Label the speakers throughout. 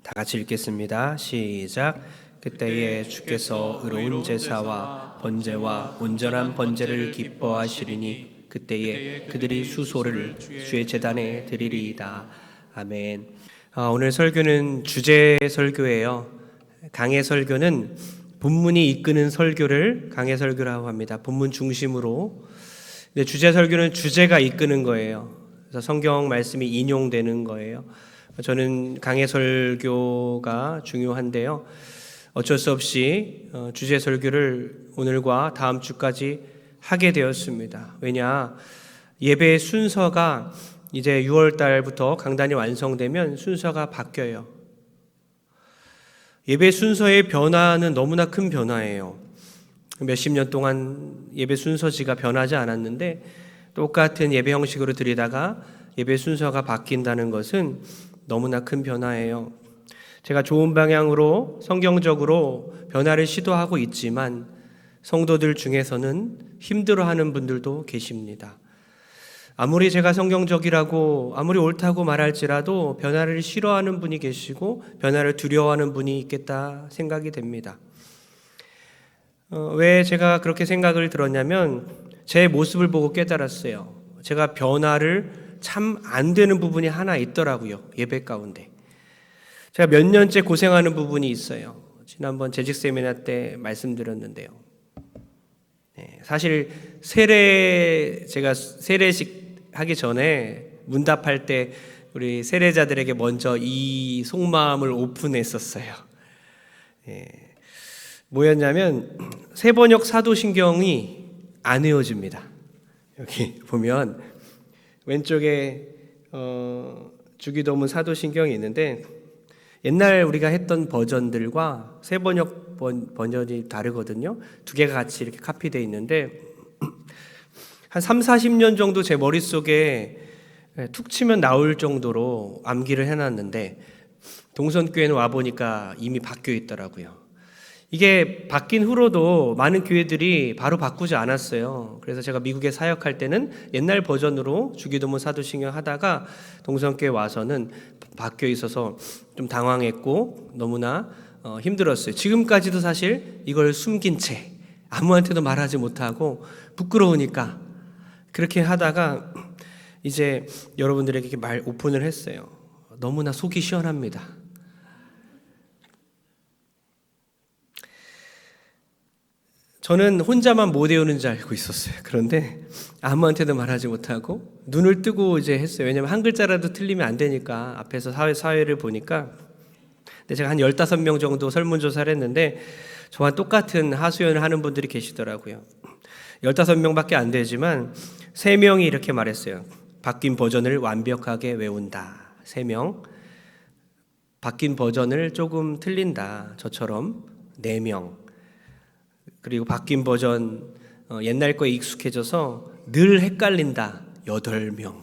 Speaker 1: 다 같이 읽겠습니다. 시작. 그때에 주께서 의로운 제사와 번제와 온전한 번제를 기뻐하시리니 그때에 그들이 수소를 주의 제단에 드리리이다. 아멘. 오늘 설교는 주제 설교예요. 강해 설교는 본문이 이끄는 설교를 강해 설교라고 합니다. 본문 중심으로. 근데 주제 설교는 주제가 이끄는 거예요. 그래서 성경 말씀이 인용되는 거예요. 저는 강해 설교가 중요한데요. 어쩔 수 없이 주제 설교를 오늘과 다음 주까지 하게 되었습니다. 왜냐? 예배 순서가 이제 6월 달부터 강단이 완성되면 순서가 바뀌어요. 예배 순서의 변화는 너무나 큰 변화예요. 몇십 년 동안 예배 순서지가 변하지 않았는데 똑같은 예배 형식으로 드리다가 예배 순서가 바뀐다는 것은 너무나 큰 변화예요. 제가 좋은 방향으로 성경적으로 변화를 시도하고 있지만 성도들 중에서는 힘들어하는 분들도 계십니다. 아무리 제가 성경적이라고 아무리 옳다고 말할지라도 변화를 싫어하는 분이 계시고 변화를 두려워하는 분이 있겠다 생각이 됩니다. 왜 제가 그렇게 생각을 들었냐면 제 모습을 보고 깨달았어요. 제가 변화를 참 안 되는 부분이 하나 있더라고요. 예배 가운데. 제가 몇 년째 고생하는 부분이 있어요. 지난번 재직 세미나 때 말씀드렸는데요. 사실 제가 세례식 하기 전에 문답할 때 우리 세례자들에게 먼저 이 속마음을 오픈했었어요. 뭐였냐면 세번역 사도신경이 안 외워집니다. 여기 보면 왼쪽에 주기도문 사도신경이 있는데 옛날 우리가 했던 버전들과 세번역 버전이 다르거든요. 두 개가 같이 이렇게 카피되어 있는데 한 30-40년 정도 제 머릿속에 툭 치면 나올 정도로 암기를 해놨는데 동선교회는 와보니까 이미 바뀌어 있더라고요. 이게 바뀐 후로도 많은 교회들이 바로 바꾸지 않았어요. 그래서 제가 미국에 사역할 때는 옛날 버전으로 주기도문 사도신경 하다가 동성교회 와서는 바뀌어 있어서 좀 당황했고 너무나 힘들었어요. 지금까지도 사실 이걸 숨긴 채 아무한테도 말하지 못하고 부끄러우니까 그렇게 하다가 이제 여러분들에게 이렇게 오픈을 했어요. 너무나 속이 시원합니다. 저는 혼자만 못 외우는 줄 알고 있었어요. 그런데 아무한테도 말하지 못하고 눈을 뜨고 이제 했어요. 왜냐면 한 글자라도 틀리면 안 되니까 앞에서 사회를 보니까. 근데 제가 한 15명 정도 설문조사를 했는데 저와 똑같은 하수연을 하는 분들이 계시더라고요. 15명밖에 안 되지만 3명이 이렇게 말했어요. 바뀐 버전을 완벽하게 외운다. 3명. 바뀐 버전을 조금 틀린다. 저처럼 4명. 그리고 바뀐 버전 옛날 거에 익숙해져서 늘 헷갈린다. 8명.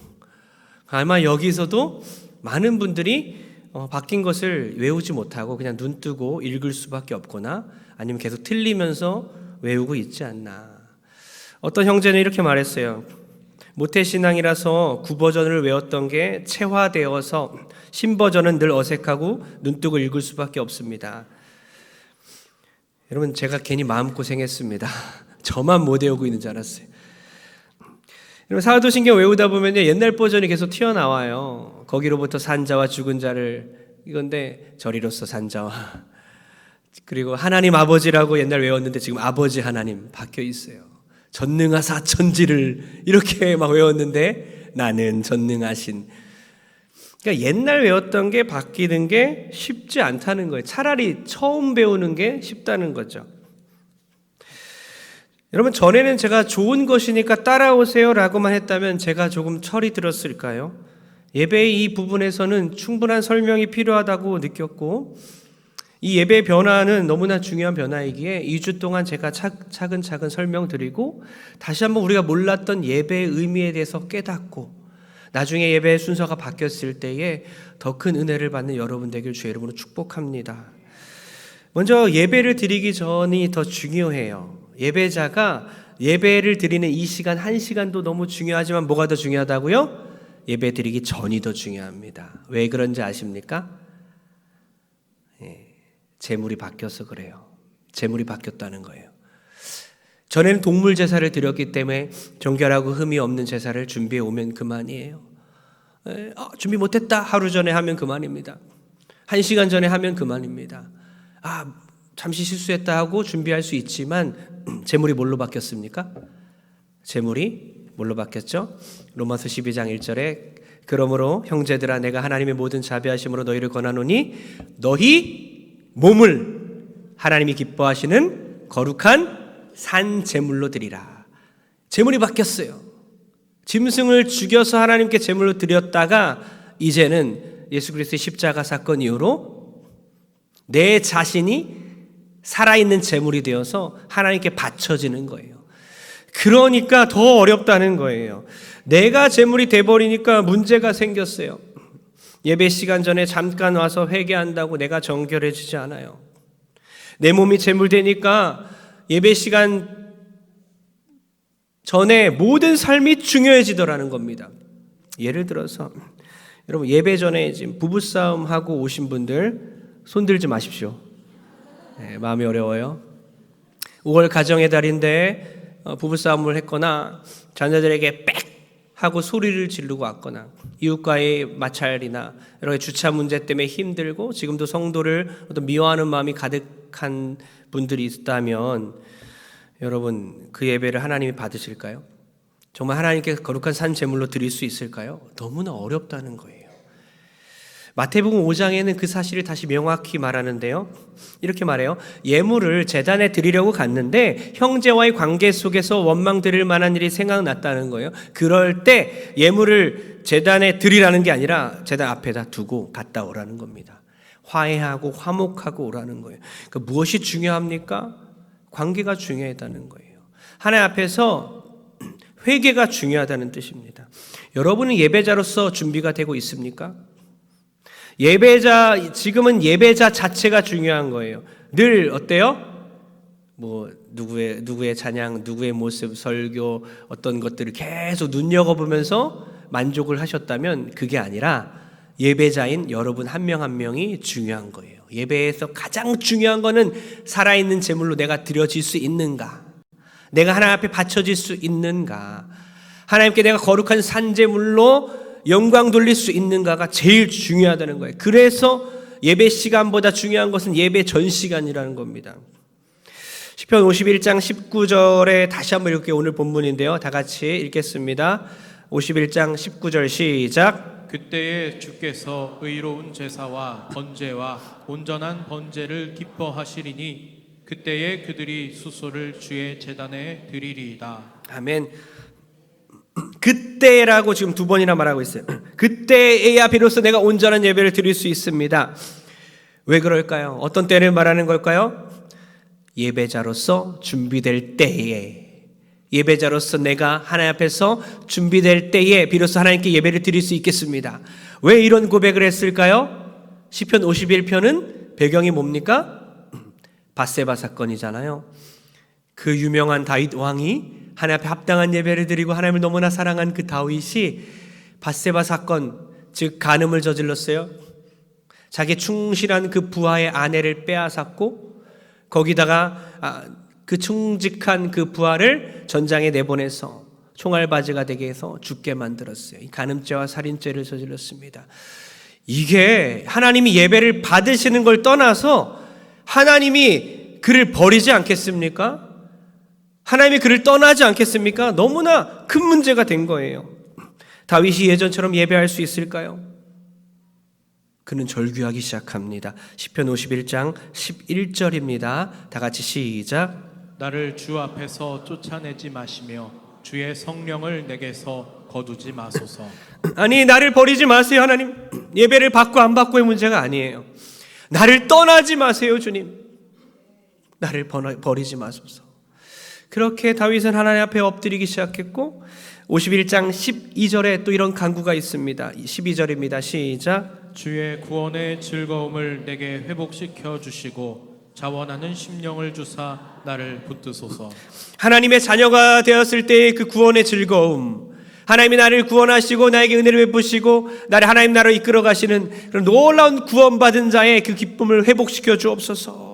Speaker 1: 아마 여기서도 많은 분들이 바뀐 것을 외우지 못하고 그냥 눈 뜨고 읽을 수밖에 없거나 아니면 계속 틀리면서 외우고 있지 않나. 어떤 형제는 이렇게 말했어요. 모태신앙이라서 구버전을 외웠던 게 체화되어서 신버전은 늘 어색하고 눈 뜨고 읽을 수밖에 없습니다. 여러분 제가 괜히 마음고생했습니다. 저만 못 외우고 있는 줄 알았어요. 여러분 사도신경 외우다 보면 옛날 버전이 계속 튀어나와요. 거기로부터 산 자와 죽은 자를 이건데 저리로서 산 자와 그리고 하나님 아버지라고 옛날 외웠는데 지금 아버지 하나님 바뀌어 있어요. 전능하사 천지를 이렇게 막 외웠는데 나는 전능하신. 그러니까 옛날 외웠던 게 바뀌는 게 쉽지 않다는 거예요. 차라리 처음 배우는 게 쉽다는 거죠. 여러분 전에는 제가 좋은 것이니까 따라오세요 라고만 했다면 제가 조금 철이 들었을까요? 예배의 이 부분에서는 충분한 설명이 필요하다고 느꼈고 이 예배의 변화는 너무나 중요한 변화이기에 2주 동안 제가 차근차근 설명드리고 다시 한번 우리가 몰랐던 예배의 의미에 대해서 깨닫고 나중에 예배의 순서가 바뀌었을 때에 더 큰 은혜를 받는 여러분 되길 주의 이름으로 축복합니다. 먼저 예배를 드리기 전이 더 중요해요. 예배자가 예배를 드리는 이 시간 1시간도 너무 중요하지만 뭐가 더 중요하다고요? 예배 드리기 전이 더 중요합니다. 왜 그런지 아십니까? 제물이 바뀌어서 그래요. 제물이 바뀌었다는 거예요. 전에는 동물 제사를 드렸기 때문에 정결하고 흠이 없는 제사를 준비해 오면 그만이에요. 준비 못했다 하루 전에 하면 그만입니다. 1시간 전에 하면 그만입니다. 잠시 실수했다 하고 준비할 수 있지만 제물이 뭘로 바뀌었습니까? 제물이 뭘로 바뀌었죠? 로마서 12장 1절에 그러므로 형제들아 내가 하나님의 모든 자비하심으로 너희를 권하노니 너희 몸을 하나님이 기뻐하시는 거룩한 산 제물로 드리라. 제물이 바뀌었어요. 짐승을 죽여서 하나님께 제물로 드렸다가 이제는 예수 그리스도의 십자가 사건 이후로 내 자신이 살아있는 제물이 되어서 하나님께 바쳐지는 거예요. 그러니까 더 어렵다는 거예요. 내가 제물이 돼버리니까 문제가 생겼어요. 예배 시간 전에 잠깐 와서 회개한다고 내가 정결해지지 않아요. 내 몸이 제물되니까 예배 시간 전에 모든 삶이 중요해지더라는 겁니다. 예를 들어서 여러분 예배 전에 지금 부부싸움 하고 오신 분들 손 들지 마십시오. 마음이 어려워요. 5월 가정의 달인데 부부싸움을 했거나 자녀들에게 빽 하고 소리를 지르고 왔거나 이웃과의 마찰이나 여러 가지 주차 문제 때문에 힘들고 지금도 성도를 어떤 미워하는 마음이 가득한 분들이 있다면 여러분 그 예배를 하나님이 받으실까요? 정말 하나님께 거룩한 산 제물로 드릴 수 있을까요? 너무나 어렵다는 거예요. 마태복음 5장에는 그 사실을 다시 명확히 말하는데요. 이렇게 말해요. 예물을 제단에 드리려고 갔는데 형제와의 관계 속에서 원망 드릴 만한 일이 생각났다는 거예요. 그럴 때 예물을 제단에 드리라는 게 아니라 제단 앞에다 두고 갔다 오라는 겁니다. 화해하고 화목하고 오라는 거예요. 그러니까 무엇이 중요합니까? 관계가 중요하다는 거예요. 하나님 앞에서 회개가 중요하다는 뜻입니다. 여러분은 예배자로서 준비가 되고 있습니까? 지금은 예배자 자체가 중요한 거예요. 늘 어때요? 누구의 찬양, 누구의 모습, 설교, 어떤 것들을 계속 눈여겨보면서 만족을 하셨다면 그게 아니라 예배자인 여러분 한 명 한 명이 중요한 거예요. 예배에서 가장 중요한 거는 살아있는 제물로 내가 드려질 수 있는가? 내가 하나님 앞에 바쳐질 수 있는가? 하나님께 내가 거룩한 산제물로 영광 돌릴 수 있는가가 제일 중요하다는 거예요. 그래서 예배 시간보다 중요한 것은 예배 전 시간이라는 겁니다. 시편 51장 19절에 다시 한번 읽게 오늘 본문인데요. 다 같이 읽겠습니다. 51장 19절 시작.
Speaker 2: 그때에 주께서 의로운 제사와 번제와 온전한 번제를 기뻐하시리니 그때에 그들이 수소를 주의 제단에 드리리이다.
Speaker 1: 아멘. 그때라고 지금 두 번이나 말하고 있어요. 그때에야 비로소 내가 온전한 예배를 드릴 수 있습니다. 왜 그럴까요? 어떤 때를 말하는 걸까요? 예배자로서 준비될 때에, 예배자로서 내가 하나님 앞에서 준비될 때에 비로소 하나님께 예배를 드릴 수 있겠습니다. 왜 이런 고백을 했을까요? 시편 51편은 배경이 뭡니까? 밧세바 사건이잖아요. 그 유명한 다윗 왕이 하나님 앞에 합당한 예배를 드리고 하나님을 너무나 사랑한 그 다윗이 밧세바 사건, 즉 간음을 저질렀어요. 자기 충실한 그 부하의 아내를 빼앗았고 거기다가 그 충직한 그 부하를 전장에 내보내서 총알바지가 되게 해서 죽게 만들었어요. 간음죄와 살인죄를 저질렀습니다. 이게 하나님이 예배를 받으시는 걸 떠나서 하나님이 그를 버리지 않겠습니까? 하나님이 그를 떠나지 않겠습니까? 너무나 큰 문제가 된 거예요. 다윗이 예전처럼 예배할 수 있을까요? 그는 절규하기 시작합니다. 시편 51장 11절입니다. 다 같이 시작.
Speaker 2: 나를 주 앞에서 쫓아내지 마시며 주의 성령을 내게서 거두지 마소서.
Speaker 1: 아니, 나를 버리지 마세요. 하나님, 예배를 받고 안 받고의 문제가 아니에요. 나를 떠나지 마세요. 주님, 나를 버리지 마소서. 그렇게 다윗은 하나님 앞에 엎드리기 시작했고 51장 12절에 또 이런 간구가 있습니다. 12절입니다. 시작.
Speaker 2: 주의 구원의 즐거움을 내게 회복시켜 주시고 자원하는 심령을 주사 나를 붙드소서.
Speaker 1: 하나님의 자녀가 되었을 때의 그 구원의 즐거움, 하나님이 나를 구원하시고 나에게 은혜를 베푸시고 나를 하나님 나라로 이끌어 가시는 그런 놀라운 구원받은 자의 그 기쁨을 회복시켜 주옵소서.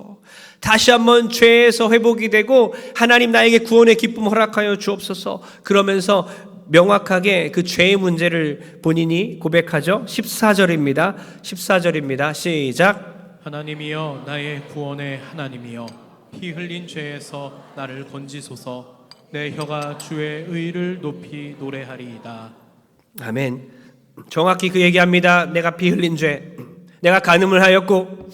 Speaker 1: 다시 한번 죄에서 회복이 되고 하나님 나에게 구원의 기쁨 허락하여 주옵소서. 그러면서 명확하게 그 죄의 문제를 본인이 고백하죠. 14절입니다. 시작.
Speaker 2: 하나님이여 나의 구원의 하나님이여 피 흘린 죄에서 나를 건지소서. 내 혀가 주의 의를 높이 노래하리이다.
Speaker 1: 아멘. 정확히 그 얘기합니다. 내가 피 흘린 죄, 내가 간음을 하였고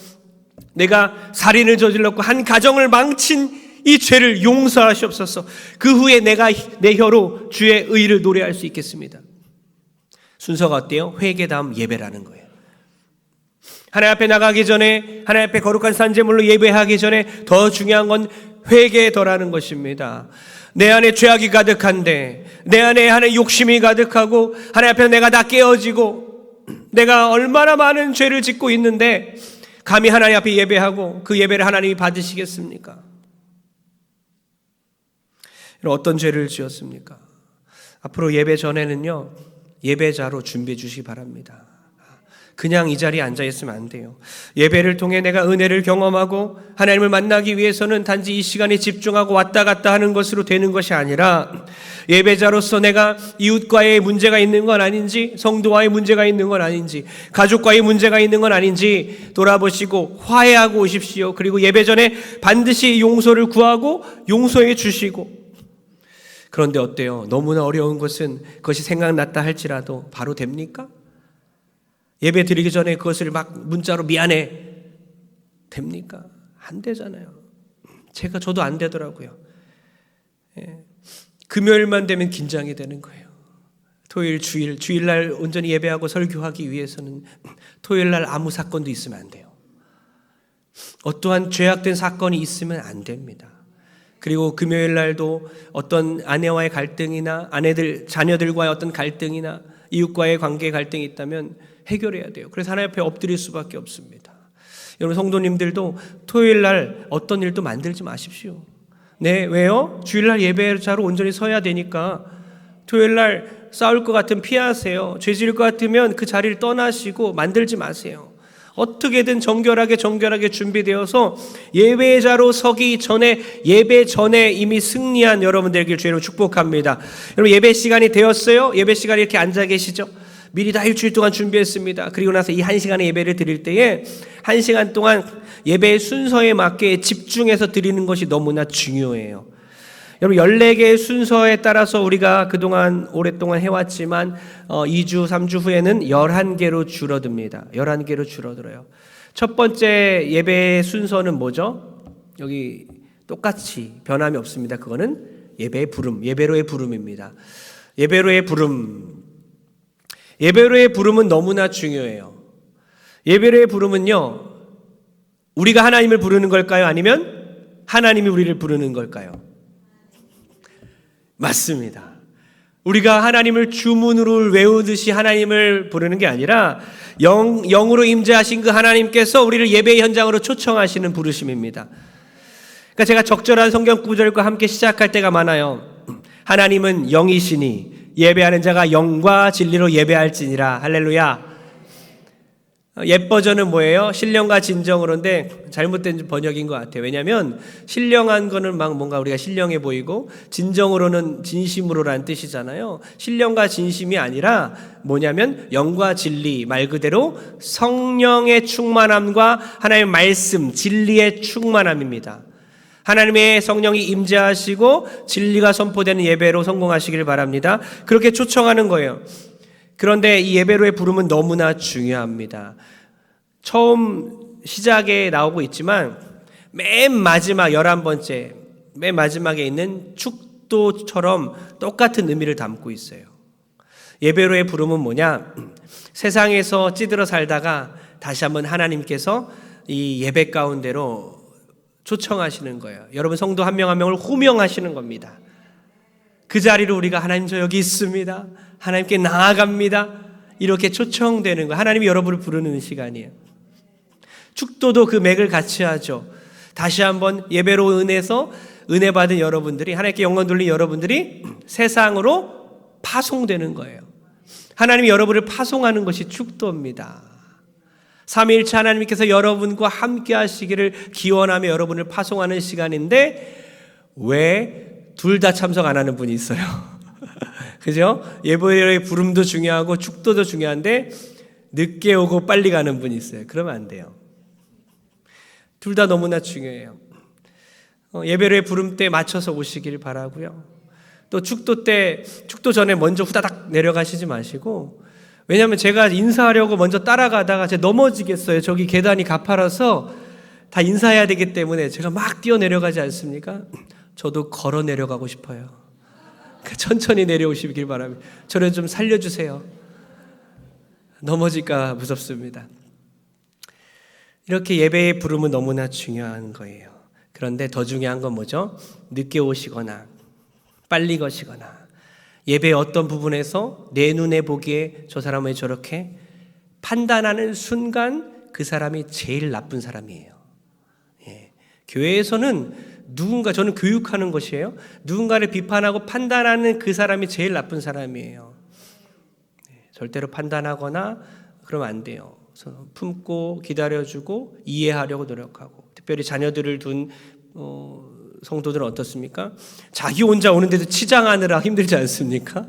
Speaker 1: 내가 살인을 저질렀고 한 가정을 망친 이 죄를 용서하시옵소서. 그 후에 내가 내 혀로 주의 의를 노래할 수 있겠습니다. 순서가 어때요? 회개 다음 예배라는 거예요. 하나님 앞에 나가기 전에, 하나님 앞에 거룩한 산제물로 예배하기 전에 더 중요한 건 회개더라는 것입니다. 내 안에 죄악이 가득한데, 내 안에 하나님 욕심이 가득하고, 하나님 앞에 내가 다 깨어지고, 내가 얼마나 많은 죄를 짓고 있는데 감히 하나님 앞에 예배하고 그 예배를 하나님이 받으시겠습니까? 어떤 죄를 지었습니까? 앞으로 예배 전에는요, 예배자로 준비해 주시기 바랍니다. 그냥 이 자리에 앉아 있으면 안 돼요. 예배를 통해 내가 은혜를 경험하고 하나님을 만나기 위해서는 단지 이 시간에 집중하고 왔다 갔다 하는 것으로 되는 것이 아니라 예배자로서 내가 이웃과의 문제가 있는 건 아닌지, 성도와의 문제가 있는 건 아닌지, 가족과의 문제가 있는 건 아닌지 돌아보시고 화해하고 오십시오. 그리고 예배 전에 반드시 용서를 구하고 용서해 주시고. 그런데 어때요? 너무나 어려운 것은 그것이 생각났다 할지라도 바로 됩니까? 예배 드리기 전에 그것을 막 문자로 미안해 됩니까? 안 되잖아요. 저도 안 되더라고요. 금요일만 되면 긴장이 되는 거예요. 토요일, 주일날 온전히 예배하고 설교하기 위해서는 토요일날 아무 사건도 있으면 안 돼요. 어떠한 죄악된 사건이 있으면 안 됩니다. 그리고 금요일날도 어떤 아내와의 갈등이나 자녀들과의 어떤 갈등이나 이웃과의 관계 갈등이 있다면 해결해야 돼요. 그래서 하나님 앞에 엎드릴 수밖에 없습니다. 여러분 성도님들도 토요일날 어떤 일도 만들지 마십시오. 네, 왜요? 주일날 예배자로 온전히 서야 되니까 토요일날 싸울 것 같으면 피하세요. 죄 지을 것 같으면 그 자리를 떠나시고 만들지 마세요. 어떻게든 정결하게 준비되어서 예배자로 서기 전에, 예배 전에 이미 승리한 여러분들에게 주의로 축복합니다. 여러분 예배 시간이 되었어요? 예배 시간에 이렇게 앉아 계시죠? 미리 다 일주일 동안 준비했습니다. 그리고 나서 이 1시간의 예배를 드릴 때에 1시간 동안 예배의 순서에 맞게 집중해서 드리는 것이 너무나 중요해요. 여러분 14개의 순서에 따라서 우리가 그동안 오랫동안 해왔지만 2주, 3주 후에는 11개로 줄어듭니다. 11개로 줄어들어요. 첫 번째 예배의 순서는 뭐죠? 여기 똑같이 변함이 없습니다. 그거는 예배의 부름, 예배로의 부름입니다. 예배로의 부름은 너무나 중요해요. 예배로의 부름은요, 우리가 하나님을 부르는 걸까요? 아니면 하나님이 우리를 부르는 걸까요? 맞습니다. 우리가 하나님을 주문으로 외우듯이 하나님을 부르는 게 아니라 영으로 임재하신 그 하나님께서 우리를 예배 현장으로 초청하시는 부르심입니다. 그러니까 제가 적절한 성경 구절과 함께 시작할 때가 많아요. 하나님은 영이시니 예배하는 자가 영과 진리로 예배할지니라. 할렐루야. 옛 버전은 뭐예요? 신령과 진정으로인데 잘못된 번역인 것 같아요. 왜냐하면 신령한 거는 막 뭔가 우리가 신령해 보이고 진정으로는 진심으로라는 뜻이잖아요. 신령과 진심이 아니라 뭐냐면 영과 진리, 말 그대로 성령의 충만함과 하나님의 말씀, 진리의 충만함입니다. 하나님의 성령이 임재하시고 진리가 선포되는 예배로 성공하시길 바랍니다. 그렇게 초청하는 거예요. 그런데 이 예배로의 부름은 너무나 중요합니다. 처음 시작에 나오고 있지만 맨 마지막 11번째 맨 마지막에 있는 축도처럼 똑같은 의미를 담고 있어요. 예배로의 부름은 뭐냐? 세상에서 찌들어 살다가 다시 한번 하나님께서 이 예배 가운데로 초청하시는 거예요. 여러분 성도 한 명 한 명을 호명하시는 겁니다. 그 자리로 우리가 하나님 저 여기 있습니다. 하나님께 나아갑니다. 이렇게 초청되는 거. 하나님이 여러분을 부르는 시간이에요. 축도도 그 맥을 같이 하죠. 다시 한번 예배로 은혜 받은 여러분들이, 하나님께 영광 돌린 여러분들이 세상으로 파송되는 거예요. 하나님이 여러분을 파송하는 것이 축도입니다. 삼위일체 하나님께서 여러분과 함께 하시기를 기원하며 여러분을 파송하는 시간인데 왜 둘 다 참석 안 하는 분이 있어요? 그죠? 예배의 부름도 중요하고 축도도 중요한데 늦게 오고 빨리 가는 분이 있어요. 그러면 안 돼요. 둘 다 너무나 중요해요. 예배의 부름 때 맞춰서 오시길 바라고요. 또 축도 때, 축도 전에 먼저 후다닥 내려가시지 마시고, 왜냐하면 제가 인사하려고 먼저 따라가다가 제가 넘어지겠어요. 저기 계단이 가파라서 다 인사해야 되기 때문에 제가 막 뛰어 내려가지 않습니까? 저도 걸어 내려가고 싶어요. 천천히 내려오시길 바랍니다. 저를 좀 살려주세요. 넘어질까 무섭습니다. 이렇게 예배의 부름은 너무나 중요한 거예요. 그런데 더 중요한 건 뭐죠? 늦게 오시거나 빨리 거시거나 예배의 어떤 부분에서 내 눈에 보기에 저 사람은 왜 저렇게 판단하는 순간 그 사람이 제일 나쁜 사람이에요. 교회에서는 저는 교육하는 것이에요. 누군가를 비판하고 판단하는 그 사람이 제일 나쁜 사람이에요. 절대로 판단하거나 그러면 안 돼요. 그래서 품고 기다려주고 이해하려고 노력하고, 특별히 자녀들을 둔 성도들은 어떻습니까? 자기 혼자 오는데도 치장하느라 힘들지 않습니까?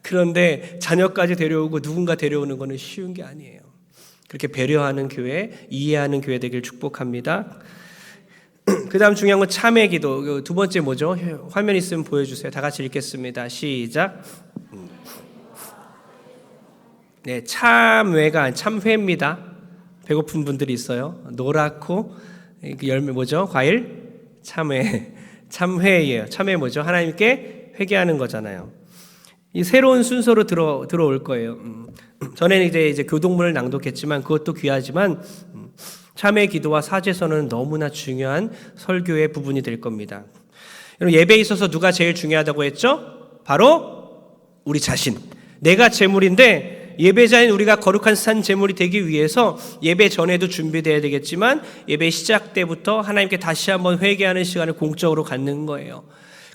Speaker 1: 그런데 자녀까지 데려오고 누군가 데려오는 것은 쉬운 게 아니에요. 그렇게 배려하는 교회, 이해하는 교회 되길 축복합니다. 그 다음 중요한 건 참회 기도. 두 번째 뭐죠? 화면 있으면 보여주세요. 다 같이 읽겠습니다. 시작. 네, 참회가 아니라 참회입니다. 배고픈 분들이 있어요. 노랗고 열매 뭐죠? 과일? 참회. 참회예요. 참회 뭐죠? 하나님께 회개하는 거잖아요. 이 새로운 순서로 들어올 거예요. 전에는 이제 교동문을 낭독했지만 그것도 귀하지만 참회 기도와 사제선은 너무나 중요한 설교의 부분이 될 겁니다. 여러분, 예배에 있어서 누가 제일 중요하다고 했죠? 바로 우리 자신. 내가 제물인데 예배자인 우리가 거룩한 산 제물이 되기 위해서 예배 전에도 준비되어야 되겠지만 예배 시작 때부터 하나님께 다시 한번 회개하는 시간을 공적으로 갖는 거예요.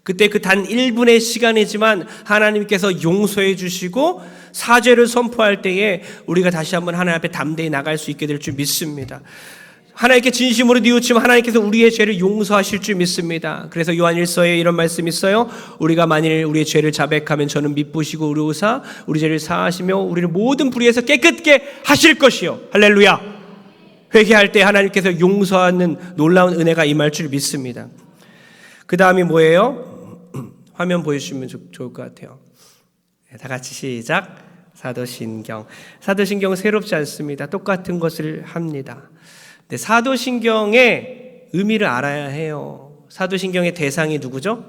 Speaker 1: 그때 그 단 1분의 시간이지만 하나님께서 용서해 주시고 사죄를 선포할 때에 우리가 다시 한번 하나님 앞에 담대히 나갈 수 있게 될 줄 믿습니다. 하나님께 진심으로 뉘우치면 하나님께서 우리의 죄를 용서하실 줄 믿습니다. 그래서 요한일서에 이런 말씀이 있어요. 우리가 만일 우리의 죄를 자백하면 저는 미쁘시고 의로우사 우리 죄를 사하시며 우리를 모든 불의에서 깨끗게 하실 것이요. 할렐루야. 회개할 때 하나님께서 용서하는 놀라운 은혜가 임할 줄 믿습니다. 그 다음이 뭐예요? 화면 보여주시면 좋을 것 같아요. 다 같이 시작. 사도신경. 사도신경은 새롭지 않습니다. 똑같은 것을 합니다. 근데 사도신경의 의미를 알아야 해요. 사도신경의 대상이 누구죠?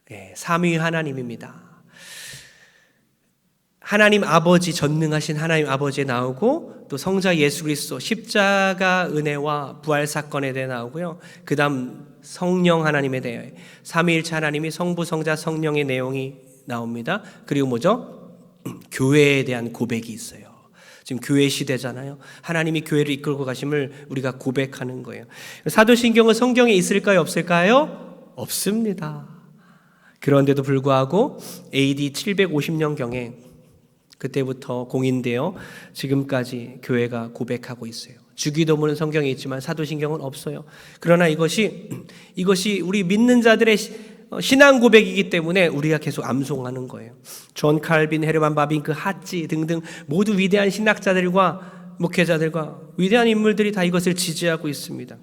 Speaker 1: 네, 삼위 하나님입니다. 하나님 아버지, 전능하신 하나님 아버지에 나오고 또 성자 예수 그리스도 십자가 은혜와 부활 사건에 대해 나오고요. 그 다음 성령 하나님에 대해 삼위일체 하나님이 성부, 성자, 성령의 내용이 나옵니다. 그리고 뭐죠? 교회에 대한 고백이 있어요. 지금 교회 시대잖아요. 하나님이 교회를 이끌고 가심을 우리가 고백하는 거예요. 사도신경은 성경에 있을까요? 없을까요? 없습니다. 그런데도 불구하고 AD 750년경에 그때부터 공인되어 지금까지 교회가 고백하고 있어요. 주기도문은 성경에 있지만 사도신경은 없어요. 그러나 이것이 우리 믿는 자들의 신앙 고백이기 때문에 우리가 계속 암송하는 거예요. 존 칼빈, 헤르만 바빙크, 하찌 등등 모두 위대한 신학자들과 목회자들과 위대한 인물들이 다 이것을 지지하고 있습니다.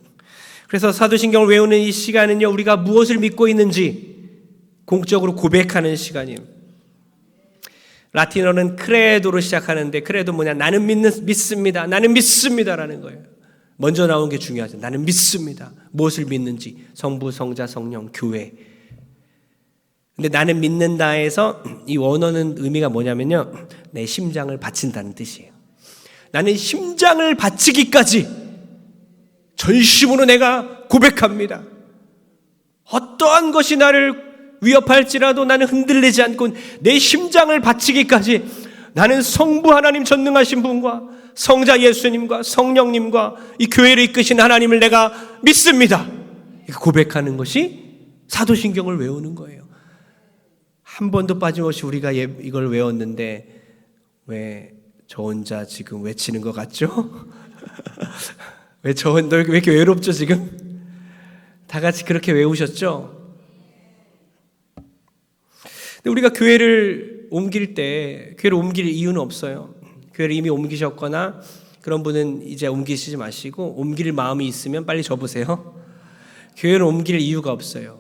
Speaker 1: 그래서 사도신경을 외우는 이 시간은요, 우리가 무엇을 믿고 있는지 공적으로 고백하는 시간이에요. 라틴어는 크레도로 시작하는데 크레도 뭐냐? 나는 믿습니다. 나는 믿습니다라는 거예요. 먼저 나온 게 중요하죠. 나는 믿습니다. 무엇을 믿는지. 성부, 성자, 성령, 교회. 근데 나는 믿는다에서 이 원어는 의미가 뭐냐면요, 내 심장을 바친다는 뜻이에요. 나는 심장을 바치기까지 전심으로 내가 고백합니다. 어떠한 것이 나를 위협할지라도 나는 흔들리지 않고 내 심장을 바치기까지 나는 성부 하나님 전능하신 분과 성자 예수님과 성령님과 이 교회를 이끄신 하나님을 내가 믿습니다. 고백하는 것이 사도신경을 외우는 거예요. 한 번도 빠짐없이 우리가 이걸 외웠는데 왜 저 혼자 지금 외치는 것 같죠? 왜 이렇게 외롭죠 지금? 다 같이 그렇게 외우셨죠? 근데 우리가 교회를 옮길 이유는 없어요. 교회를 이미 옮기셨거나 그런 분은 이제 옮기시지 마시고 옮길 마음이 있으면 빨리 접으세요. 교회를 옮길 이유가 없어요.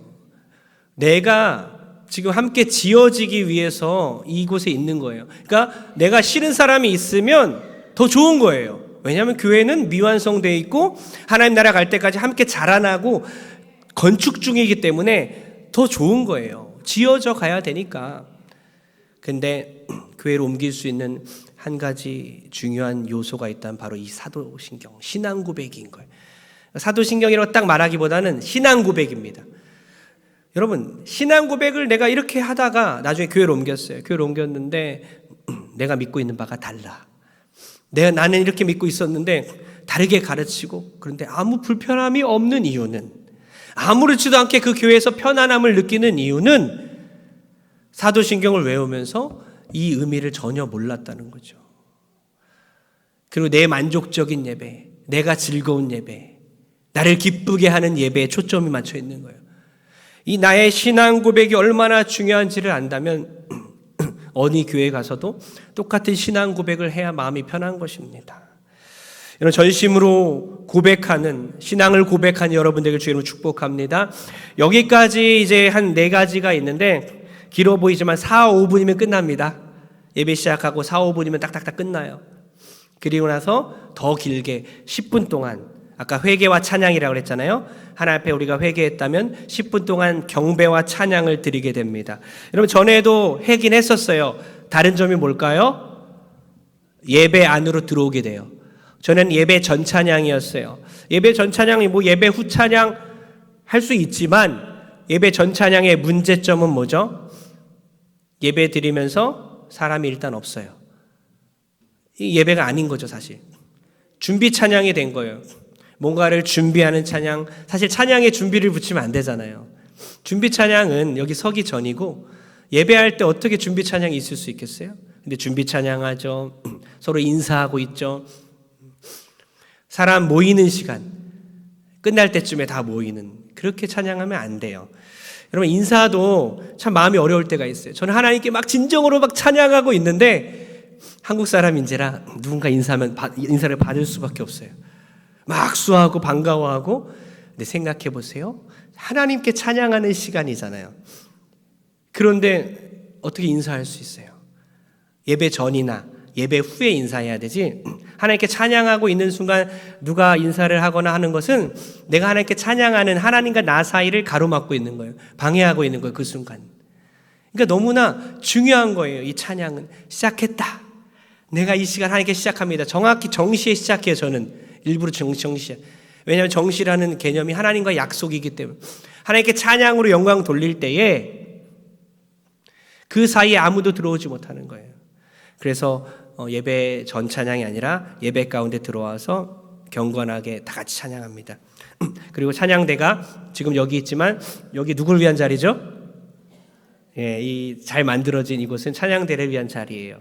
Speaker 1: 내가 지금 함께 지어지기 위해서 이곳에 있는 거예요. 그러니까 내가 싫은 사람이 있으면 더 좋은 거예요. 왜냐하면 교회는 미완성되어 있고 하나님 나라 갈 때까지 함께 자라나고 건축 중이기 때문에 더 좋은 거예요. 지어져 가야 되니까. 근데 교회를 옮길 수 있는 한 가지 중요한 요소가 있다면 바로 이 사도신경, 신앙 고백인 거예요. 사도신경이라고 딱 말하기보다는 신앙 고백입니다. 여러분, 신앙 고백을 내가 이렇게 하다가 나중에 교회를 옮겼어요. 교회를 옮겼는데 내가 믿고 있는 바가 달라. 나는 이렇게 믿고 있었는데 다르게 가르치고, 그런데 아무 불편함이 없는 이유는, 아무렇지도 않게 그 교회에서 편안함을 느끼는 이유는 사도신경을 외우면서 이 의미를 전혀 몰랐다는 거죠. 그리고 내 만족적인 예배, 내가 즐거운 예배, 나를 기쁘게 하는 예배에 초점이 맞춰 있는 거예요. 이 나의 신앙 고백이 얼마나 중요한지를 안다면 어느 교회에 가서도 똑같은 신앙 고백을 해야 마음이 편한 것입니다. 이런 전심으로 고백하는, 신앙을 고백하는 여러분들에게 주님으로 축복합니다. 여기까지 이제 한 4가지가 있는데 길어 보이지만 4, 5분이면 끝납니다. 예배 시작하고 4, 5분이면 딱딱딱 끝나요. 그리고 나서 더 길게 10분 동안, 아까 회개와 찬양이라고 그랬잖아요. 하나님 앞에 우리가 회개했다면 10분 동안 경배와 찬양을 드리게 됩니다. 여러분, 전에도 하긴 했었어요. 다른 점이 뭘까요? 예배 안으로 들어오게 돼요. 저는 예배 전 찬양이었어요. 예배 전 찬양이 예배 후 찬양 할 수 있지만 예배 전 찬양의 문제점은 뭐죠? 예배 드리면서 사람이 일단 없어요. 이 예배가 아닌 거죠, 사실. 준비 찬양이 된 거예요. 뭔가를 준비하는 찬양, 사실 찬양에 준비를 붙이면 안 되잖아요. 준비 찬양은 여기 서기 전이고, 예배할 때 어떻게 준비 찬양이 있을 수 있겠어요? 근데 준비 찬양하죠. 서로 인사하고 있죠. 사람 모이는 시간, 끝날 때쯤에 다 모이는, 그렇게 찬양하면 안 돼요. 여러분, 인사도 참 마음이 어려울 때가 있어요. 저는 하나님께 막 진정으로 막 찬양하고 있는데 한국 사람인지라 누군가 인사하면 인사를 받을 수밖에 없어요. 막 수하고 반가워하고. 근데 생각해 보세요. 하나님께 찬양하는 시간이잖아요. 그런데 어떻게 인사할 수 있어요? 예배 전이나 예배 후에 인사해야 되지. 하나님께 찬양하고 있는 순간 누가 인사를 하거나 하는 것은 내가 하나님께 찬양하는, 하나님과 나 사이를 가로막고 있는 거예요. 방해하고 있는 거예요, 그 순간. 그러니까 너무나 중요한 거예요. 이 찬양은 시작했다. 내가 이 시간 하나님께 시작합니다. 정확히 정시에 시작해요. 저는 일부러 정시에. 왜냐하면 정시라는 개념이 하나님과 약속이기 때문에 하나님께 찬양으로 영광 돌릴 때에 그 사이에 아무도 들어오지 못하는 거예요. 그래서 예배 전 찬양이 아니라 예배 가운데 들어와서 경건하게 다 같이 찬양합니다. 그리고 찬양대가 지금 여기 있지만 여기 누구를 위한 자리죠? 예, 이 잘 만들어진 이곳은 찬양대를 위한 자리예요.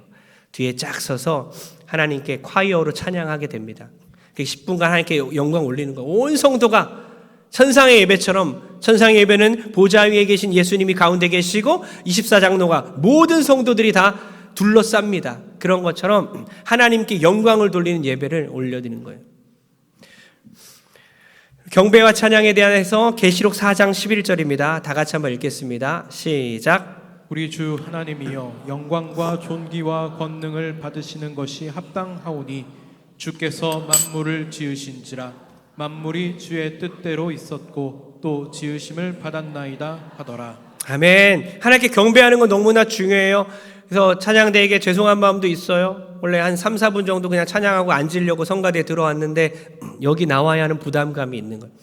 Speaker 1: 뒤에 쫙 서서 하나님께 콰이어로 찬양하게 됩니다. 10분간 하나님께 영광 올리는 거. 온 성도가 천상의 예배처럼, 천상의 예배는 보좌 위에 계신 예수님이 가운데 계시고 24장로가 모든 성도들이 다 둘러쌉니다. 그런 것처럼 하나님께 영광을 돌리는 예배를 올려드리는 거예요. 경배와 찬양에 대해서 계시록 4장 11절입니다. 다 같이 한번 읽겠습니다. 시작.
Speaker 2: 우리 주 하나님이여, 영광과 존귀와 권능을 받으시는 것이 합당하오니 주께서 만물을 지으신지라. 만물이 주의 뜻대로 있었고 또 지으심을 받았나이다 하더라.
Speaker 1: 아멘. 하나님께 경배하는 건 너무나 중요해요. 그래서 찬양대에게 죄송한 마음도 있어요. 원래 한 3, 4분 정도 그냥 찬양하고 앉으려고 성가대에 들어왔는데 여기 나와야 하는 부담감이 있는 거예요.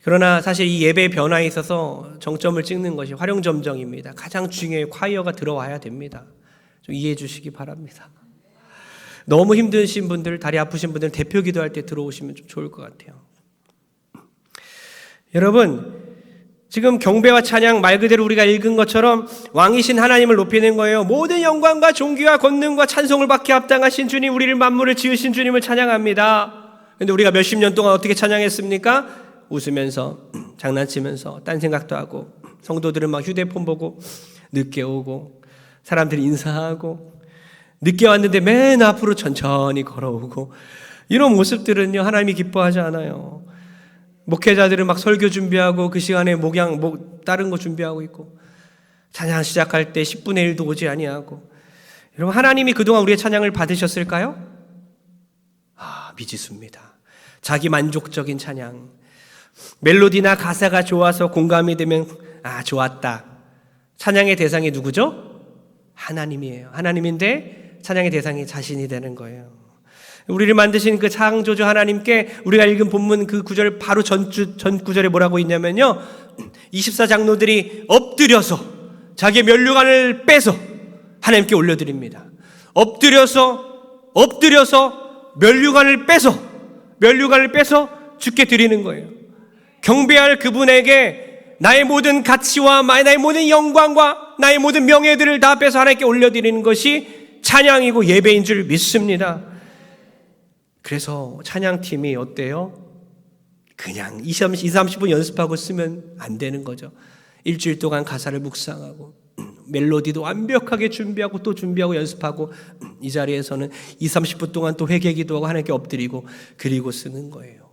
Speaker 1: 그러나 사실 이 예배의 변화에 있어서 정점을 찍는 것이 활용점정입니다. 가장 중요해요. 콰이어가 들어와야 됩니다. 좀 이해해 주시기 바랍니다. 너무 힘드신 분들, 다리 아프신 분들 대표 기도할 때 들어오시면 좀 좋을 것 같아요. 여러분, 지금 경배와 찬양 말 그대로 우리가 읽은 것처럼 왕이신 하나님을 높이는 거예요. 모든 영광과 존귀와 권능과 찬송을 받게 합당하신 주님, 우리를 만물을 지으신 주님을 찬양합니다. 근데 우리가 몇십 년 동안 어떻게 찬양했습니까? 웃으면서, 장난치면서, 딴 생각도 하고, 성도들은 막 휴대폰 보고, 늦게 오고, 사람들이 인사하고, 늦게 왔는데 맨 앞으로 천천히 걸어오고, 이런 모습들은요, 하나님이 기뻐하지 않아요. 목회자들은 막 설교 준비하고 그 시간에 다른 거 준비하고 있고, 찬양 시작할 때 10분의 1도 오지 아니하고. 여러분, 하나님이 그동안 우리의 찬양을 받으셨을까요? 미지수입니다. 자기 만족적인 찬양, 멜로디나 가사가 좋아서 공감이 되면 좋았다. 찬양의 대상이 누구죠? 하나님이에요. 하나님인데 찬양의 대상이 자신이 되는 거예요. 우리를 만드신 그 창조주 하나님께 우리가 읽은 본문 그 구절 바로 전 구절에 뭐라고 있냐면요, 24장로들이 엎드려서 자기의 면류관을 빼서 하나님께 올려드립니다. 엎드려서 면류관을 빼서 주께 드리는 거예요. 경배할 그분에게 나의 모든 가치와 나의 모든 영광과 나의 모든 명예들을 다 빼서 하나님께 올려드리는 것이 찬양이고 예배인 줄 믿습니다. 그래서 찬양팀이 어때요? 그냥 20-30분 연습하고 쓰면 안 되는 거죠. 일주일 동안 가사를 묵상하고 멜로디도 완벽하게 준비하고 또 준비하고 연습하고, 이 자리에서는 20-30분 동안 또 회개기도하고 하나님께 엎드리고 그리고 쓰는 거예요.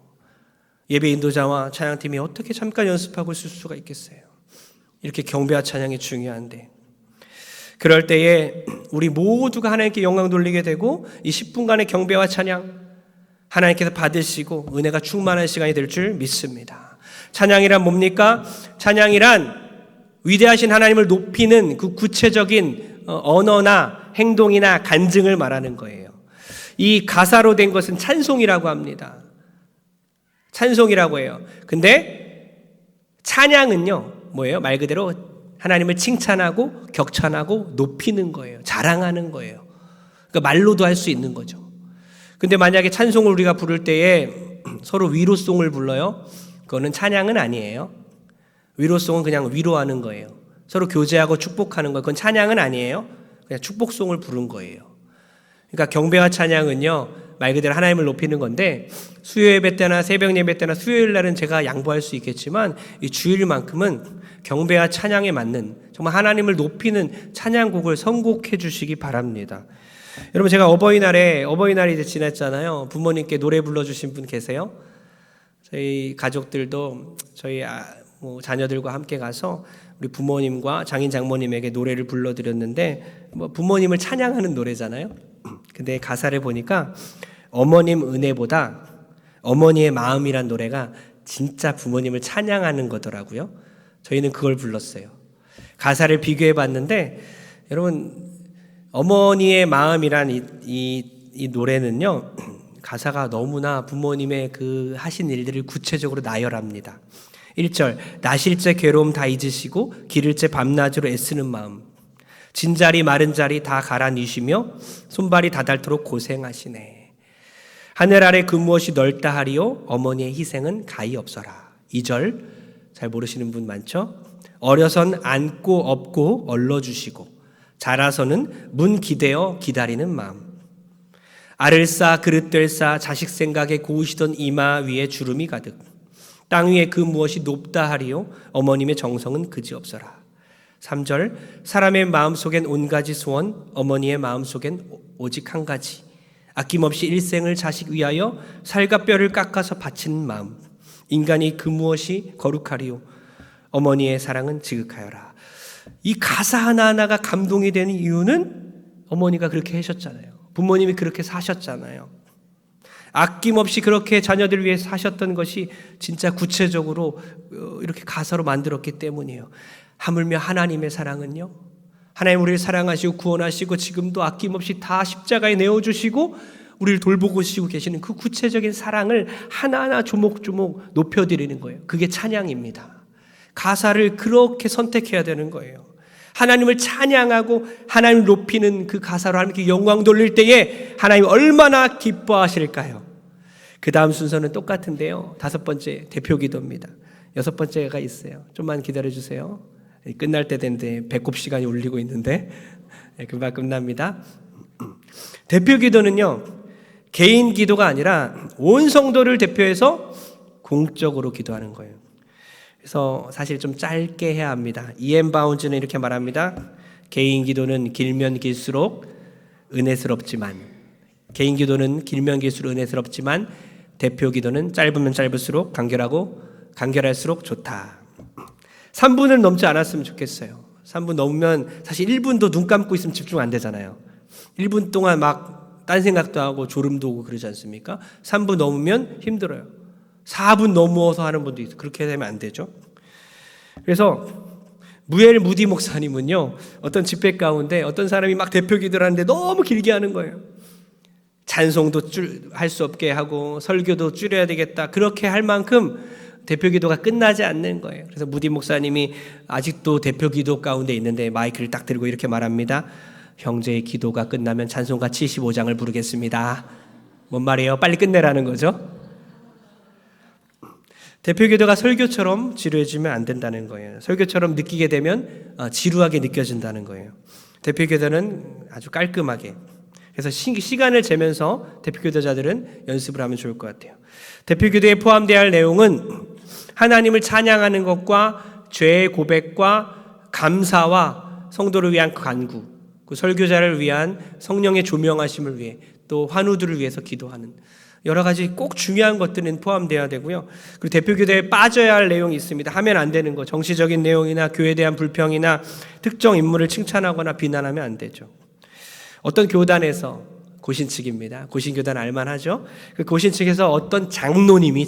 Speaker 1: 예배 인도자와 찬양팀이 어떻게 잠깐 연습하고 쓸 수가 있겠어요? 이렇게 경배와 찬양이 중요한데, 그럴 때에 우리 모두가 하나님께 영광 돌리게 되고 이 10분간의 경배와 찬양 하나님께서 받으시고 은혜가 충만한 시간이 될 줄 믿습니다. 찬양이란 뭡니까? 찬양이란 위대하신 하나님을 높이는 그 구체적인 언어나 행동이나 간증을 말하는 거예요. 이 가사로 된 것은 찬송이라고 합니다. 찬송이라고 해요. 근데 찬양은요, 뭐예요? 말 그대로 하나님을 칭찬하고 격찬하고 높이는 거예요. 자랑하는 거예요. 그러니까 말로도 할 수 있는 거죠. 근데 만약에 찬송을 우리가 부를 때에 서로 위로송을 불러요. 그거는 찬양은 아니에요. 위로송은 그냥 위로하는 거예요. 서로 교제하고 축복하는 거예요. 그건 찬양은 아니에요. 그냥 축복송을 부른 거예요. 그러니까 경배와 찬양은요, 말 그대로 하나님을 높이는 건데, 수요 예배 때나 새벽 예배 때나 수요일 날은 제가 양보할 수 있겠지만 이 주일만큼은 경배와 찬양에 맞는 정말 하나님을 높이는 찬양곡을 선곡해 주시기 바랍니다. 여러분, 제가 어버이날이 이제 지났잖아요. 부모님께 노래 불러주신 분 계세요? 저희 가족들도 저희 자녀들과 함께 가서 우리 부모님과 장인 장모님에게 노래를 불러드렸는데, 부모님을 찬양하는 노래잖아요. 근데 가사를 보니까 어머님 은혜보다 어머니의 마음이란 노래가 진짜 부모님을 찬양하는 거더라고요. 저희는 그걸 불렀어요. 가사를 비교해 봤는데, 여러분, 어머니의 마음이란 이 노래는요, 가사가 너무나 부모님의 그 하신 일들을 구체적으로 나열합니다. 1절, 나실제 괴로움 다 잊으시고 기를제 밤낮으로 애쓰는 마음, 진자리 마른 자리 다 갈아뉘시며 손발이 다닳도록 고생하시네. 하늘 아래 그 무엇이 넓다 하리요 어머니의 희생은 가히 없어라. 2절, 잘 모르시는 분 많죠? 어려선 안고 업고 얼러주시고 자라서는 문 기대어 기다리는 마음. 알을 싸 그릇들 싸 자식 생각에 고우시던 이마 위에 주름이 가득. 땅 위에 그 무엇이 높다 하리요 어머님의 정성은 그지없어라. 3절, 사람의 마음속엔 온 가지 소원, 어머니의 마음속엔 오직 한 가지. 아낌없이 일생을 자식 위하여 살과 뼈를 깎아서 바치는 마음. 인간이 그 무엇이 거룩하리요 어머니의 사랑은 지극하여라. 이 가사 하나하나가 감동이 되는 이유는 어머니가 그렇게 하셨잖아요. 부모님이 그렇게 사셨잖아요. 아낌없이 그렇게 자녀들 위해 사셨던 것이 진짜 구체적으로 이렇게 가사로 만들었기 때문이에요. 하물며 하나님의 사랑은요, 하나님 우리를 사랑하시고 구원하시고 지금도 아낌없이 다 십자가에 내어주시고 우리를 돌보시고 계시는 그 구체적인 사랑을 하나하나 조목조목 높여드리는 거예요. 그게 찬양입니다. 가사를 그렇게 선택해야 되는 거예요. 하나님을 찬양하고 하나님을 높이는 그 가사로 하나님께 영광 돌릴 때에 하나님 얼마나 기뻐하실까요? 그 다음 순서는 똑같은데요. 5번째 대표 기도입니다. 여섯 번째가 있어요. 좀만 기다려 주세요. 끝날 때 되는데 배꼽 시간이 울리고 있는데 금방 끝납니다. 대표 기도는요, 개인 기도가 아니라 온 성도를 대표해서 공적으로 기도하는 거예요. 그래서 사실 좀 짧게 해야 합니다. 이엠 바운즈는 이렇게 말합니다. 개인 기도는 길면 길수록 은혜스럽지만, 개인 기도는 길면 길수록 은혜스럽지만 대표 기도는 짧으면 짧을수록 간결할수록 좋다. 3분을 넘지 않았으면 좋겠어요. 3분 넘으면 사실 1분도 눈 감고 있으면 집중 안 되잖아요. 1분 동안 막 딴 생각도 하고 졸음도 오고 그러지 않습니까? 3분 넘으면 힘들어요. 4분 넘어서 하는 분도 있어요. 그렇게 되면 안 되죠. 그래서 무엘 무디 목사님은요, 어떤 집회 가운데 어떤 사람이 막 대표 기도를 하는데 너무 길게 하는 거예요. 찬송도 할 수 없게 하고 설교도 줄여야 되겠다, 그렇게 할 만큼 대표 기도가 끝나지 않는 거예요. 그래서 무디 목사님이 아직도 대표 기도 가운데 있는데 마이크를 딱 들고 이렇게 말합니다. 형제의 기도가 끝나면 찬송가 75장을 부르겠습니다. 뭔 말이에요? 빨리 끝내라는 거죠. 대표 기도가 설교처럼 지루해지면 안 된다는 거예요. 설교처럼 느끼게 되면 지루하게 느껴진다는 거예요. 대표 기도는 아주 깔끔하게, 그래서 시간을 재면서 대표 기도자들은 연습을 하면 좋을 것 같아요. 대표 기도에 포함되어야 할 내용은 하나님을 찬양하는 것과 죄의 고백과 감사와 성도를 위한 간구, 그 설교자를 위한 성령의 조명하심을 위해, 또 환우들을 위해서 기도하는 여러 가지 꼭 중요한 것들은 포함되어야 되고요. 그리고 대표 기도에 빠져야 할 내용이 있습니다. 하면 안 되는 거, 정치적인 내용이나 교회에 대한 불평이나 특정 인물을 칭찬하거나 비난하면 안 되죠. 어떤 교단에서, 고신측입니다. 고신교단 알만하죠? 그 고신측에서 어떤 장로님이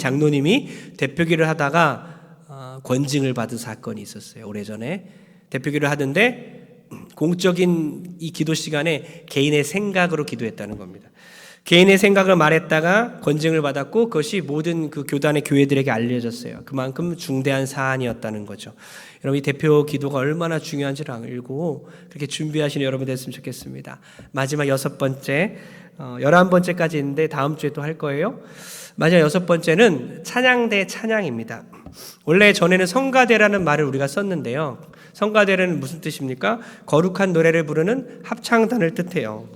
Speaker 1: 대표기를 하다가 권징을 받은 사건이 있었어요. 오래전에 대표기를 하던데 공적인 이 기도 시간에 개인의 생각으로 기도했다는 겁니다. 개인의 생각을 말했다가 권징을 받았고 그것이 모든 그 교단의 교회들에게 알려졌어요. 그만큼 중대한 사안이었다는 거죠. 여러분, 이 대표 기도가 얼마나 중요한지를 알고 그렇게 준비하시는 여러분 됐으면 좋겠습니다. 마지막 6번째, 11번째까지 있는데 다음 주에 또 할 거예요. 마지막 6번째는 찬양대 찬양입니다. 원래 전에는 성가대라는 말을 우리가 썼는데요. 성가대는 무슨 뜻입니까? 거룩한 노래를 부르는 합창단을 뜻해요.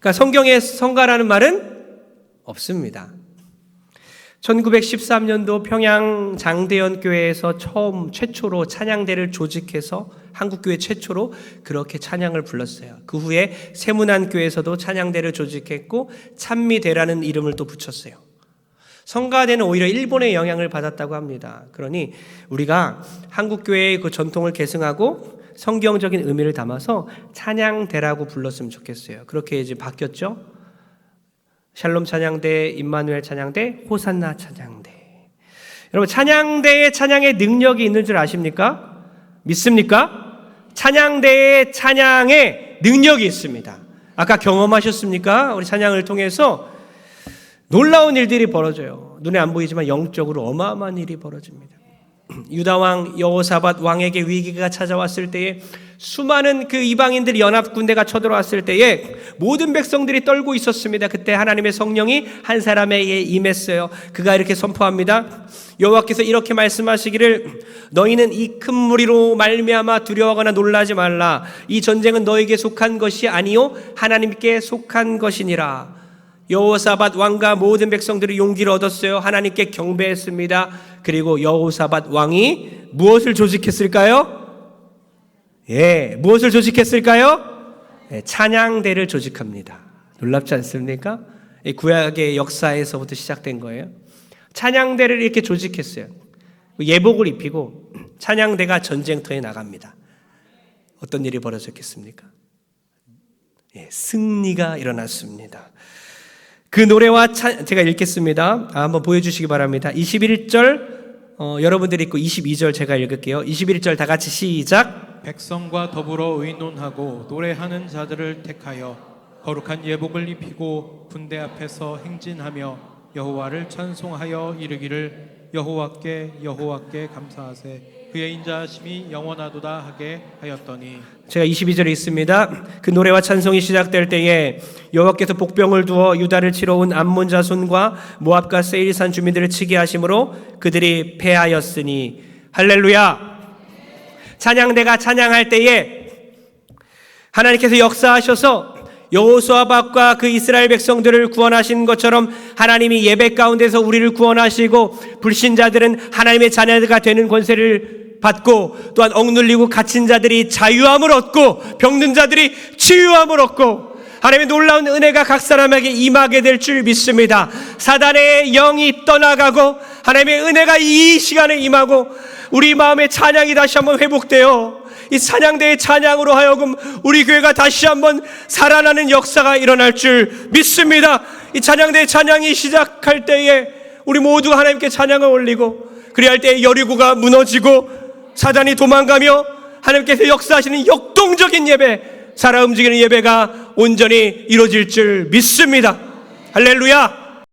Speaker 1: 그러니까 성경에 성가라는 말은 없습니다. 1913년도 평양 장대현 교회에서 최초로 찬양대를 조직해서 한국교회 최초로 그렇게 찬양을 불렀어요. 그 후에 세문안 교회에서도 찬양대를 조직했고 찬미대라는 이름을 또 붙였어요. 성가대는 오히려 일본의 영향을 받았다고 합니다. 그러니 우리가 한국교회의 그 전통을 계승하고 성경적인 의미를 담아서 찬양대라고 불렀으면 좋겠어요. 그렇게 이제 바뀌었죠. 샬롬 찬양대, 임마누엘 찬양대, 호산나 찬양대. 여러분, 찬양대의 찬양의 능력이 있는 줄 아십니까? 믿습니까? 찬양대의 찬양의 능력이 있습니다. 아까 경험하셨습니까? 우리 찬양을 통해서 놀라운 일들이 벌어져요. 눈에 안 보이지만 영적으로 어마어마한 일이 벌어집니다. 유다왕 여호사밧 왕에게 위기가 찾아왔을 때에 수많은 그 이방인들이 연합군대가 쳐들어왔을 때에 모든 백성들이 떨고 있었습니다. 그때 하나님의 성령이 한 사람에게 임했어요. 그가 이렇게 선포합니다. 여호와께서 이렇게 말씀하시기를, 너희는 이 큰 무리로 말미암아 두려워하거나 놀라지 말라. 이 전쟁은 너에게 속한 것이 아니요 하나님께 속한 것이니라. 여호사밧 왕과 모든 백성들이 용기를 얻었어요. 하나님께 경배했습니다. 그리고 여호사밧 왕이 무엇을 조직했을까요? 무엇을 조직했을까요? 찬양대를 조직합니다. 놀랍지 않습니까? 구약의 역사에서부터 시작된 거예요. 찬양대를 이렇게 조직했어요. 예복을 입히고 찬양대가 전쟁터에 나갑니다. 어떤 일이 벌어졌겠습니까? 승리가 일어났습니다. 그 노래와 제가 읽겠습니다. 한번 보여주시기 바랍니다. 21절 여러분들이 읽고 22절 제가 읽을게요. 21절 다 같이 시작.
Speaker 2: 백성과 더불어 의논하고 노래하는 자들을 택하여 거룩한 예복을 입히고 군대 앞에서 행진하며 여호와를 찬송하여 이르기를, 여호와께 감사하세. 그의 인자하심이 영원하도다 하게 하였더니
Speaker 1: 제가 22절에 있습니다. 그 노래와 찬송이 시작될 때에 여호와께서 복병을 두어 유다를 치러 온 암몬 자손과 모압과 세일산 주민들을 치게 하심으로 그들이 패하였으니 할렐루야. 찬양대가 찬양할 때에 하나님께서 역사하셔서 여호수아박과 그 이스라엘 백성들을 구원하신 것처럼 하나님이 예배 가운데서 우리를 구원하시고 불신자들은 하나님의 자녀가 되는 권세를 받고 또한 억눌리고 갇힌 자들이 자유함을 얻고 병든 자들이 치유함을 얻고 하나님의 놀라운 은혜가 각 사람에게 임하게 될 줄 믿습니다. 사단의 영이 떠나가고 하나님의 은혜가 이 시간에 임하고 우리 마음의 찬양이 다시 한번 회복되어 이 찬양대의 찬양으로 하여금 우리 교회가 다시 한번 살아나는 역사가 일어날 줄 믿습니다. 이 찬양대의 찬양이 시작할 때에 우리 모두가 하나님께 찬양을 올리고 그리할 때 여리고가 무너지고 사단이 도망가며 하나님께서 역사하시는 역동적인 예배, 살아 움직이는 예배가 온전히 이루어질 줄 믿습니다. 할렐루야.